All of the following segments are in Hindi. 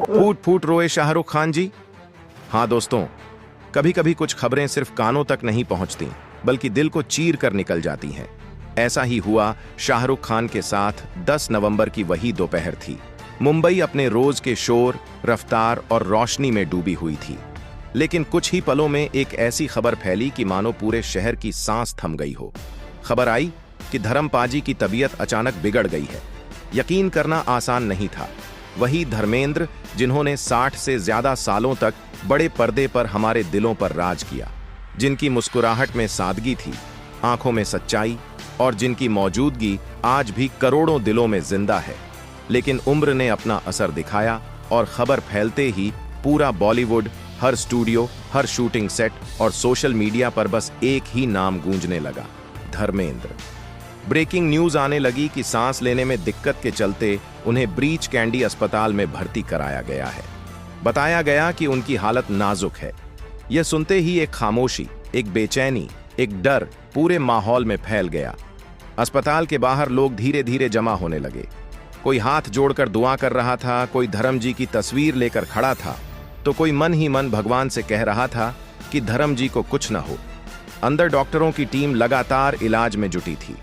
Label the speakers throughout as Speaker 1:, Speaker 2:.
Speaker 1: फूट फूट रोए शाहरुख खान जी। हाँ दोस्तों, कभी कभी कुछ खबरें सिर्फ कानों तक नहीं पहुंचती बल्कि दिल को चीर कर निकल जाती हैं। ऐसा ही हुआ शाहरुख खान के साथ। 10 नवंबर की वही दोपहर थी। मुंबई अपने रोज के शोर, रफ्तार और रोशनी में डूबी हुई थी, लेकिन कुछ ही पलों में एक ऐसी खबर फैली कि मानो पूरे शहर की सांस थम गई हो। खबर आई कि धर्मपाजी की तबीयत अचानक बिगड़ गई है। यकीन करना आसान नहीं था। वही धर्मेंद्र जिन्होंने 60 से ज्यादा सालों तक बड़े पर्दे पर हमारे दिलों पर राज किया, जिनकी मुस्कुराहट में सादगी थी, आंखों में सच्चाई और जिनकी मौजूदगी आज भी करोड़ों दिलों में जिंदा है। लेकिन उम्र ने अपना असर दिखाया और खबर फैलते ही पूरा बॉलीवुड, हर स्टूडियो, हर शूटिंग सेट और सोशल मीडिया पर बस एक ही नाम गूंजने लगा, धर्मेंद्र। ब्रेकिंग न्यूज आने लगी कि सांस लेने में दिक्कत के चलते उन्हें ब्रीच कैंडी अस्पताल में भर्ती कराया गया है। बताया गया कि उनकी हालत नाजुक है। यह सुनते ही एक खामोशी, एक बेचैनी, एक डर पूरे माहौल में फैल गया। अस्पताल के बाहर लोग धीरे धीरे जमा होने लगे। कोई हाथ जोड़कर दुआ कर रहा था, कोई धर्म जी की तस्वीर लेकर खड़ा था, तो कोई मन ही मन भगवान से कह रहा था कि धर्म जी को कुछ न हो। अंदर डॉक्टरों की टीम लगातार इलाज में जुटी थी।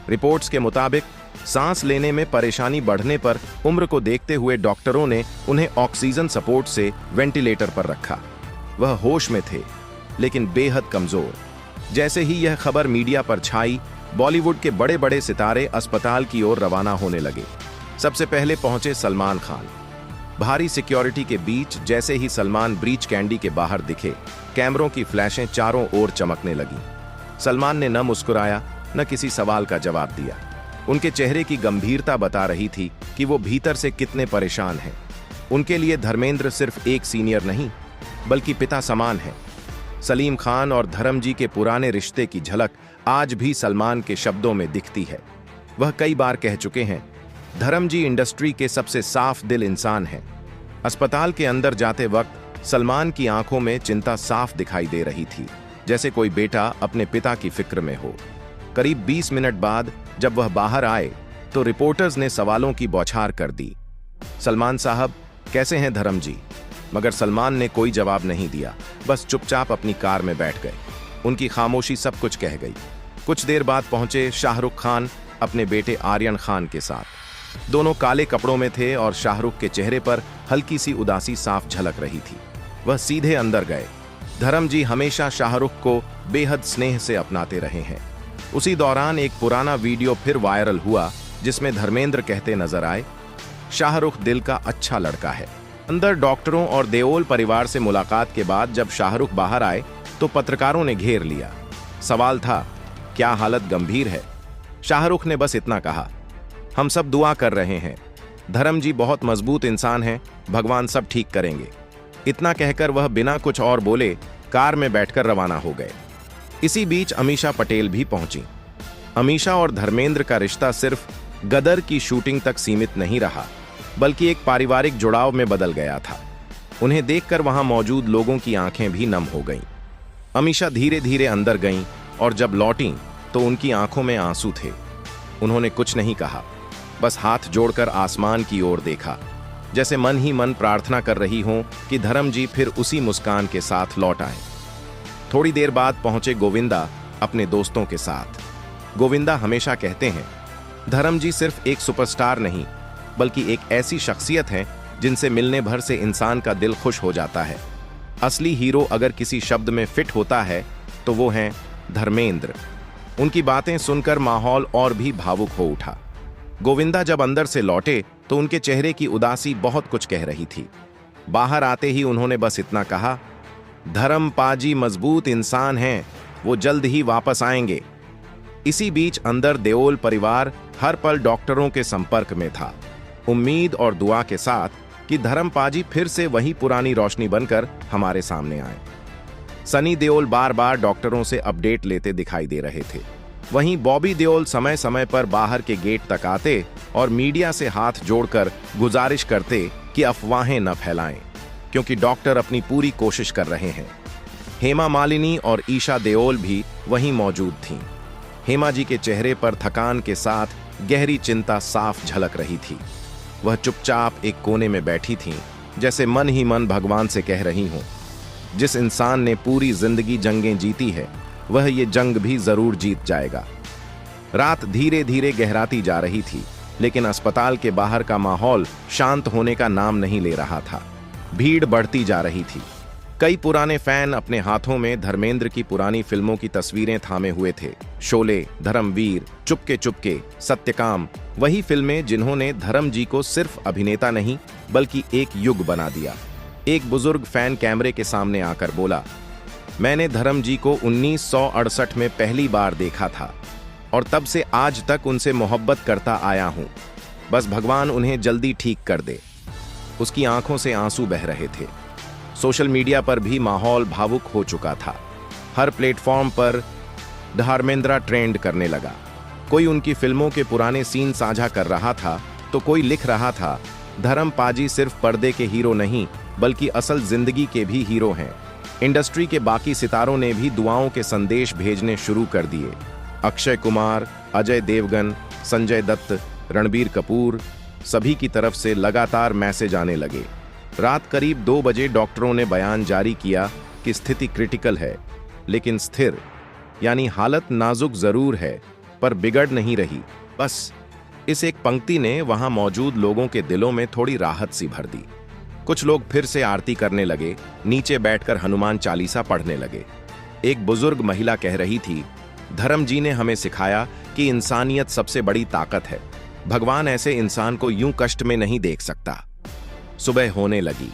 Speaker 1: रिपोर्ट्स के मुताबिक सांस लेने में परेशानी बढ़ने पर उम्र को देखते हुए डॉक्टरों ने उन्हें ऑक्सीजन सपोर्ट से वेंटिलेटर पर रखा। वह होश में थे, लेकिन बेहद कमजोर। जैसे ही यह खबर मीडिया पर छाई, बॉलीवुड के बड़े बड़े सितारे अस्पताल की ओर रवाना होने लगे। सबसे पहले पहुंचे सलमान खान। भारी सिक्योरिटी के बीच जैसे ही सलमान ब्रीच कैंडी के बाहर दिखे, कैमरों की फ्लैशें चारों ओर चमकने लगी। सलमान ने न मुस्कुराया, न किसी सवाल का जवाब दिया। उनके चेहरे की गंभीरता बता रही थी कि वो भीतर से कितने परेशान हैं। उनके लिए धर्मेंद्र सिर्फ एक सीनियर नहीं, बल्कि पिता समान है। सलीम खान और धर्म जी के पुराने रिश्ते की झलक आज भी सलमान के शब्दों में दिखती है। वह कई बार कह चुके हैं, धर्म जी इंडस्ट्री के सबसे साफ दिल इंसान हैं। अस्पताल के अंदर जाते वक्त सलमान की आंखों में चिंता साफ दिखाई दे रही थी, जैसे कोई बेटा अपने पिता की फिक्र में हो। करीब 20 मिनट बाद जब वह बाहर आए तो रिपोर्टर्स ने सवालों की बौछार कर दी। सलमान साहब, कैसे हैं धर्म जी? मगर सलमान ने कोई जवाब नहीं दिया, बस चुपचाप अपनी कार में बैठ गए। उनकी खामोशी सब कुछ कह गई। कुछ देर बाद पहुंचे शाहरुख खान अपने बेटे आर्यन खान के साथ। दोनों काले कपड़ों में थे और शाहरुख के चेहरे पर हल्की सी उदासी साफ झलक रही थी। वह सीधे अंदर गए। धर्म जी हमेशा शाहरुख को बेहद स्नेह से अपनाते रहे हैं। उसी दौरान एक पुराना वीडियो फिर वायरल हुआ, जिसमें धर्मेंद्र कहते नजर आए, शाहरुख दिल का अच्छा लड़का है। अंदर डॉक्टरों और देओल परिवार से मुलाकात के बाद जब शाहरुख बाहर आए तो पत्रकारों ने घेर लिया। सवाल था, क्या हालत गंभीर है? शाहरुख ने बस इतना कहा, हम सब दुआ कर रहे हैं। धर्म जी बहुत मजबूत इंसान हैं, भगवान सब ठीक करेंगे। इतना कहकर वह बिना कुछ और बोले कार में बैठकर रवाना हो गए। इसी बीच अमीषा पटेल भी पहुंची। अमीषा और धर्मेंद्र का रिश्ता सिर्फ गदर की शूटिंग तक सीमित नहीं रहा, बल्कि एक पारिवारिक जुड़ाव में बदल गया था। उन्हें देखकर वहां मौजूद लोगों की आंखें भी नम हो गईं। अमीषा धीरे धीरे अंदर गईं और जब लौटीं तो उनकी आंखों में आंसू थे। उन्होंने कुछ नहीं कहा, बस हाथ जोड़कर आसमान की ओर देखा, जैसे मन ही मन प्रार्थना कर रही हों कि धर्म जी फिर उसी मुस्कान के साथ लौट आए। थोड़ी देर बाद पहुंचे गोविंदा अपने दोस्तों के साथ। गोविंदा हमेशा कहते हैं, धर्म जी सिर्फ एक सुपरस्टार नहीं, बल्कि एक ऐसी शख्सियत है जिनसे मिलने भर से इंसान का दिल खुश हो जाता है। असली हीरो अगर किसी शब्द में फिट होता है तो वो हैं धर्मेंद्र। उनकी बातें सुनकर माहौल और भी भावुक हो उठा। गोविंदा जब अंदर से लौटे तो उनके चेहरे की उदासी बहुत कुछ कह रही थी। बाहर आते ही उन्होंने बस इतना कहा, धर्म पाजी मजबूत इंसान हैं, वो जल्द ही वापस आएंगे। इसी बीच अंदर देओल परिवार हर पल डॉक्टरों के संपर्क में था, उम्मीद और दुआ के साथ कि धर्म पाजी फिर से वही पुरानी रोशनी बनकर हमारे सामने आए। सनी देओल बार बार डॉक्टरों से अपडेट लेते दिखाई दे रहे थे। वहीं बॉबी देओल समय समय पर बाहर के गेट तक आते और मीडिया से हाथ जोड़कर गुजारिश करते कि अफवाहें न फैलाएं, क्योंकि डॉक्टर अपनी पूरी कोशिश कर रहे हैं। हेमा मालिनी और ईशा देओल भी वहीं मौजूद थीं। हेमा जी के चेहरे पर थकान के साथ गहरी चिंता साफ झलक रही थी। वह चुपचाप एक कोने में बैठी थीं, जैसे मन ही मन भगवान से कह रही हों, जिस इंसान ने पूरी जिंदगी जंगें जीती है, वह ये जंग भी जरूर जीत जाएगा। रात धीरे धीरे गहराती जा रही थी, लेकिन अस्पताल के बाहर का माहौल शांत होने का नाम नहीं ले रहा था। भीड़ बढ़ती जा रही थी। कई पुराने फैन अपने हाथों में धर्मेंद्र की पुरानी फिल्मों की तस्वीरें थामे हुए थे। शोले, धर्मवीर, चुपके चुपके, सत्यकाम, वही फिल्में जिन्होंने धर्म जी को सिर्फ अभिनेता नहीं बल्कि एक युग बना दिया। एक बुजुर्ग फैन कैमरे के सामने आकर बोला, मैंने धर्म जी को 1968 में पहली बार देखा था और तब से आज तक उनसे मोहब्बत करता आया हूं। बस भगवान उन्हें जल्दी ठीक कर दे। उसकी आंखों से आंसू बह रहे थे। सोशल मीडिया पर भी माहौल भावुक हो चुका था। हर प्लेटफॉर्म पर धर्मेंद्र ट्रेंड करने लगा। कोई उनकी फिल्मों के पुराने सीन साझा कर रहा था, तो कोई लिख रहा था, धर्म पाजी सिर्फ पर्दे के हीरो नहीं बल्कि असल जिंदगी के भी हीरो हैं। इंडस्ट्री के बाकी सितारों ने भी दुआओं के संदेश भेजने शुरू कर दिए। अक्षय कुमार, अजय देवगन, संजय दत्त, रणबीर कपूर, सभी की तरफ से लगातार मैसेज आने लगे। रात करीब 2 बजे डॉक्टरों ने बयान जारी किया कि स्थिति क्रिटिकल है, लेकिन स्थिर, यानी हालत नाजुक जरूर है पर बिगड़ नहीं रही। बस इस एक पंक्ति ने वहां मौजूद लोगों के दिलों में थोड़ी राहत सी भर दी। कुछ लोग फिर से आरती करने लगे, नीचे बैठकर हनुमान चालीसा पढ़ने लगे। एक बुजुर्ग महिला कह रही थी, धर्म जी ने हमें सिखाया कि इंसानियत सबसे बड़ी ताकत है। भगवान ऐसे इंसान को यूं कष्ट में नहीं देख सकता। सुबह होने लगी,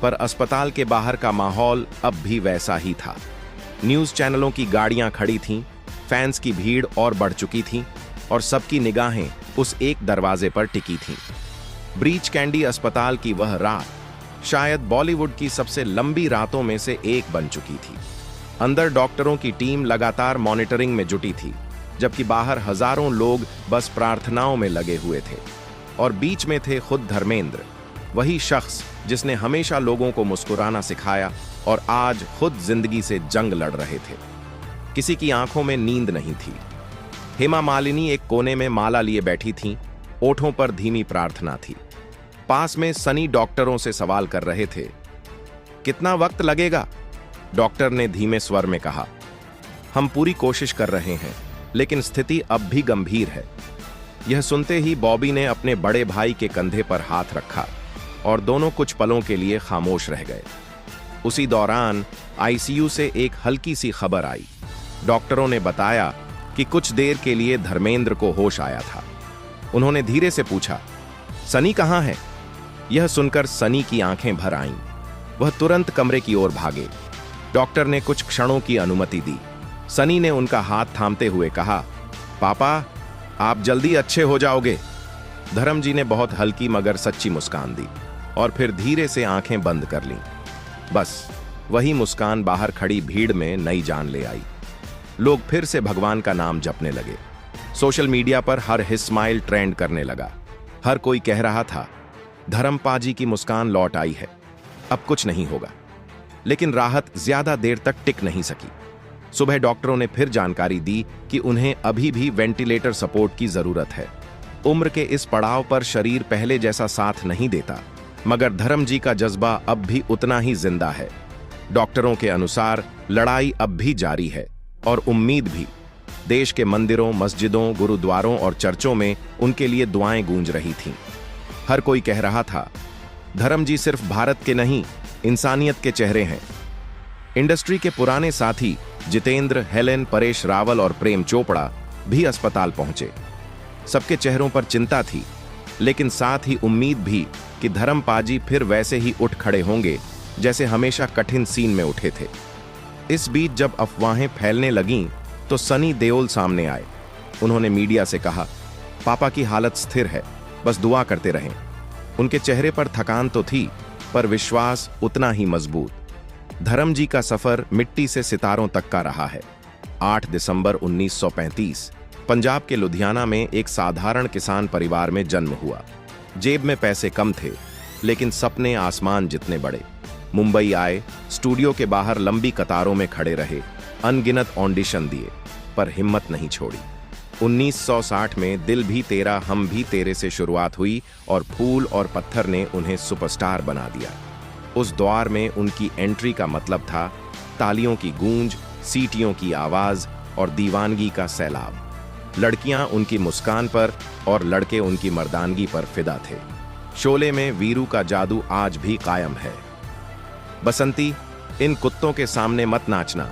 Speaker 1: पर अस्पताल के बाहर का माहौल अब भी वैसा ही था। न्यूज चैनलों की गाड़ियां खड़ी थीं, फैंस की भीड़ और बढ़ चुकी थी और सबकी निगाहें उस एक दरवाजे पर टिकी थीं। ब्रीच कैंडी अस्पताल की वह रात शायद बॉलीवुड की सबसे लंबी रातों में से एक बन चुकी थी। अंदर डॉक्टरों की टीम लगातार मॉनिटरिंग में जुटी थी, जबकि बाहर हजारों लोग बस प्रार्थनाओं में लगे हुए थे। और बीच में थे खुद धर्मेंद्र, वही शख्स जिसने हमेशा लोगों को मुस्कुराना सिखाया और आज खुद जिंदगी से जंग लड़ रहे थे। किसी की आंखों में नींद नहीं थी। हेमा मालिनी एक कोने में माला लिए बैठी थीं, ओठों पर धीमी प्रार्थना थी। पास में सनी डॉक्टरों से सवाल कर रहे थे। कितना वक्त लगेगा? डॉक्टर ने धीमे स्वर में कहा, हम पूरी कोशिश कर रहे हैं, लेकिन स्थिति अब भी गंभीर है। यह सुनते ही बॉबी ने अपने बड़े भाई के कंधे पर हाथ रखा और दोनों कुछ पलों के लिए खामोश रह गए। उसी दौरान आईसीयू से एक हल्की सी खबर आई। डॉक्टरों ने बताया कि कुछ देर के लिए धर्मेंद्र को होश आया था। उन्होंने धीरे से पूछा, सनी कहाँ है? यह सुनकर सनी की आंखें भर आईं। वह तुरंत कमरे की ओर भागे। डॉक्टर ने कुछ क्षणों की अनुमति दी। सनी ने उनका हाथ थामते हुए कहा, पापा, आप जल्दी अच्छे हो जाओगे। धर्म जी ने बहुत हल्की मगर सच्ची मुस्कान दी और फिर धीरे से आंखें बंद कर लीं। बस वही मुस्कान बाहर खड़ी भीड़ में नई जान ले आई। लोग फिर से भगवान का नाम जपने लगे। सोशल मीडिया पर हर हिस्माइल ट्रेंड करने लगा। हर कोई कह रहा था, धर्म पाजी की मुस्कान लौट आई है, अब कुछ नहीं होगा। लेकिन राहत ज्यादा देर तक टिक नहीं सकी। सुबह डॉक्टरों ने फिर जानकारी दी कि उन्हें अभी भी वेंटिलेटर सपोर्ट की जरूरत है। उम्र के इस पड़ाव पर शरीर पहले जैसा साथ नहीं देता, मगर धर्म जी का जज्बा अब भी उतना ही जिंदा है। डॉक्टरों के अनुसार लड़ाई अब भी जारी है और उम्मीद भी। देश के मंदिरों, मस्जिदों, गुरुद्वारों और चर्चों में उनके लिए दुआएं गूंज रही थीं। हर कोई कह रहा था, धर्म जी सिर्फ भारत के नहीं, इंसानियत के चेहरे हैं। इंडस्ट्री के पुराने साथी जितेंद्र, हेलेन, परेश रावल और प्रेम चोपड़ा भी अस्पताल पहुंचे। सबके चेहरों पर चिंता थी, लेकिन साथ ही उम्मीद भी कि धर्म पाजी फिर वैसे ही उठ खड़े होंगे जैसे हमेशा कठिन सीन में उठे थे। इस बीच जब अफवाहें फैलने लगीं तो सनी देओल सामने आए। उन्होंने मीडिया से कहा, पापा की हालत स्थिर है, बस दुआ करते रहें। उनके चेहरे पर थकान तो थी, पर विश्वास उतना ही मजबूत। धर्म जी का सफर मिट्टी से सितारों तक का रहा है। 8 दिसंबर 1935 पंजाब के लुधियाना में एक साधारण किसान परिवार में जन्म हुआ। जेब में पैसे कम थे, लेकिन सपने आसमान जितने बड़े। मुंबई आए, स्टूडियो के बाहर लंबी कतारों में खड़े रहे, अनगिनत ऑडिशन दिए, पर हिम्मत नहीं छोड़ी। 1960 में दिल भी तेरा हम भी तेरे से शुरुआत हुई और फूल और पत्थर ने उन्हें सुपरस्टार बना दिया। उस दौर में उनकी एंट्री का मतलब था तालियों की गूंज, सीटियों की आवाज और दीवानगी का सैलाब। लड़कियां उनकी मुस्कान पर और लड़के उनकी मर्दानगी पर फिदा थे। शोले में वीरू का जादू आज भी कायम है। बसंती, इन कुत्तों के सामने मत नाचना।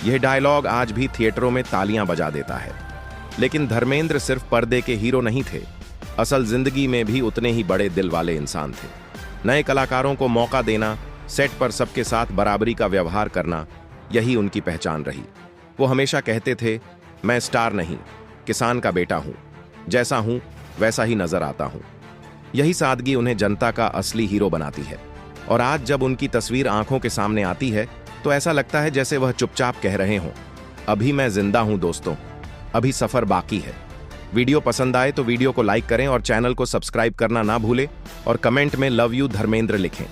Speaker 1: यह डायलॉग आज भी थिएटरों में तालियां बजा देता है। लेकिन धर्मेंद्र सिर्फ पर्दे के हीरो नहीं थे, असल जिंदगी में भी उतने ही बड़े दिल वाले इंसान थे। नए कलाकारों को मौका देना, सेट पर सबके साथ बराबरी का व्यवहार करना, यही उनकी पहचान रही। वो हमेशा कहते थे, मैं स्टार नहीं, किसान का बेटा हूं, जैसा हूं वैसा ही नजर आता हूं। यही सादगी उन्हें जनता का असली हीरो बनाती है। और आज जब उनकी तस्वीर आंखों के सामने आती है तो ऐसा लगता है जैसे वह चुपचाप कह रहे हों, अभी मैं जिंदा हूं दोस्तों, अभी सफर बाकी है। वीडियो पसंद आए तो वीडियो को लाइक करें और चैनल को सब्सक्राइब करना ना भूलें और कमेंट में लव यू धर्मेंद्र लिखें।